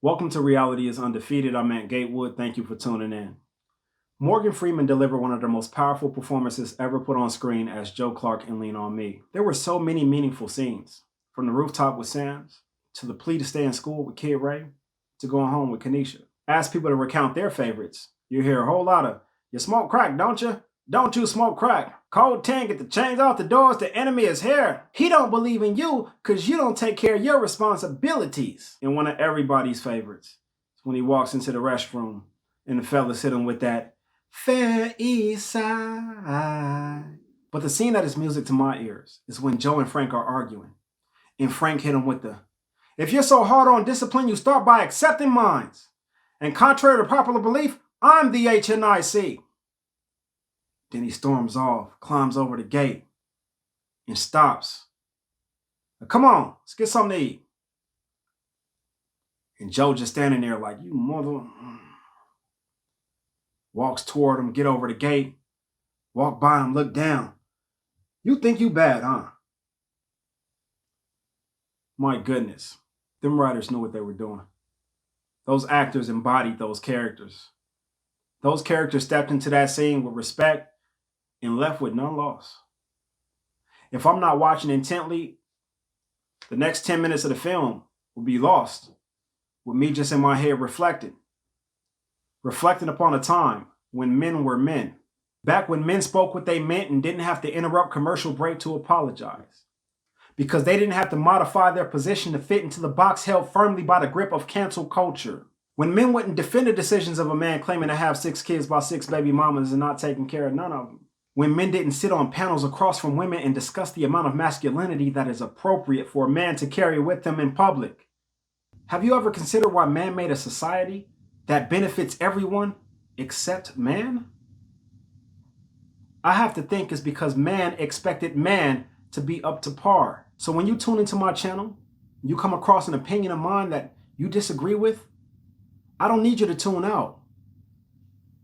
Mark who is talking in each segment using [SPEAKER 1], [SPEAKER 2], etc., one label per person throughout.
[SPEAKER 1] Welcome to Reality is Undefeated. I'm Matt Gatewood. Thank you for tuning in. Morgan Freeman delivered one of the most powerful performances ever put on screen as Joe Clark in Lean On Me. There were so many meaningful scenes, from the rooftop with Sam's, to the plea to stay in school with Kid Ray, to going home with Kanisha. Ask people to recount their favorites. You hear a whole lot of, "You smoke crack, don't you? Don't you smoke crack? Code 10, get the chains off the doors, the enemy is here. He don't believe in you because you don't take care of your responsibilities." And one of everybody's favorites is when he walks into the restroom and the fellas hit him with that Fair East Side. But the scene that is music to my ears is when Joe and Frank are arguing. And Frank hit him with the, "If you're so hard on discipline, you start by accepting mines. And contrary to popular belief, I'm the HNIC. Then he storms off, climbs over the gate, and stops. "Now, come on, let's get something to eat." And Joe just standing there like, "You mother." Walks toward him, get over the gate, walk by him, look down. "You think you bad, huh?" My goodness, them writers knew what they were doing. Those actors embodied those characters. Those characters stepped into that scene with respect and left with none lost. If I'm not watching intently, the next 10 minutes of the film will be lost with me just in my head reflecting upon a time when men were men. Back when men spoke what they meant and didn't have to interrupt commercial break to apologize. Because they didn't have to modify their position to fit into the box held firmly by the grip of cancel culture. When men wouldn't defend the decisions of a man claiming to have 6 kids by 6 baby mamas and not taking care of none of them. When men didn't sit on panels across from women and discuss the amount of masculinity that is appropriate for a man to carry with him in public. Have you ever considered why man made a society that benefits everyone except man? I have to think it's because man expected man to be up to par. So when you tune into my channel, you come across an opinion of mine that you disagree with, I don't need you to tune out.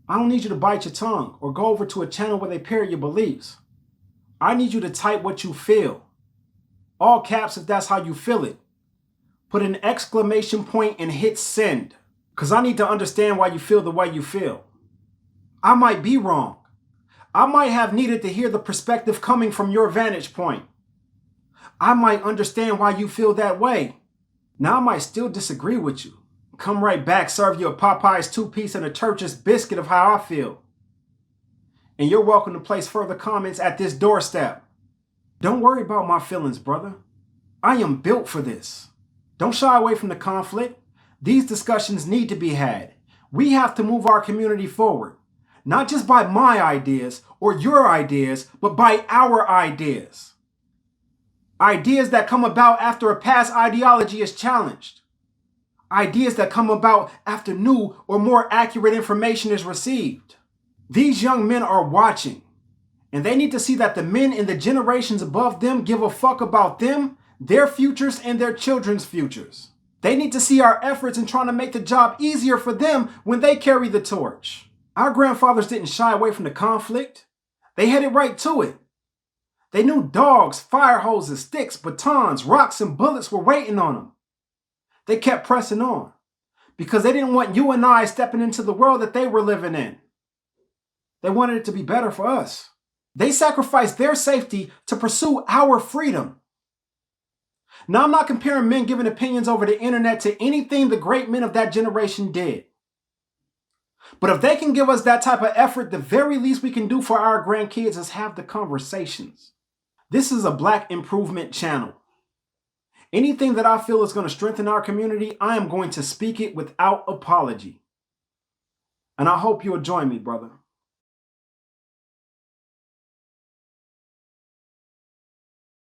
[SPEAKER 1] I don't need you to bite your tongue or go over to a channel where they parrot your beliefs. I need you to type what you feel. All caps if that's how you feel it. Put an exclamation point and hit send. Because I need to understand why you feel the way you feel. I might be wrong. I might have needed to hear the perspective coming from your vantage point. I might understand why you feel that way. Now I might still disagree with you. Come right back, serve you a Popeye's 2-piece and a Church's biscuit of how I feel. And you're welcome to place further comments at this doorstep. Don't worry about my feelings, brother. I am built for this. Don't shy away from the conflict. These discussions need to be had. We have to move our community forward. Not just by my ideas or your ideas, but by our ideas. Ideas that come about after a past ideology is challenged. Ideas that come about after new or more accurate information is received. These young men are watching, and they need to see that the men in the generations above them give a fuck about them, their futures, and their children's futures. They need to see our efforts in trying to make the job easier for them when they carry the torch. Our grandfathers didn't shy away from the conflict. They headed right to it. They knew dogs, fire hoses, sticks, batons, rocks, and bullets were waiting on them. They kept pressing on because they didn't want you and I stepping into the world that they were living in. They wanted it to be better for us. They sacrificed their safety to pursue our freedom. Now, I'm not comparing men giving opinions over the internet to anything the great men of that generation did. But if they can give us that type of effort, the very least we can do for our grandkids is have the conversations. This is a Black improvement channel. Anything that I feel is going to strengthen our community, I am going to speak it without apology. And I hope you'll join me, brother.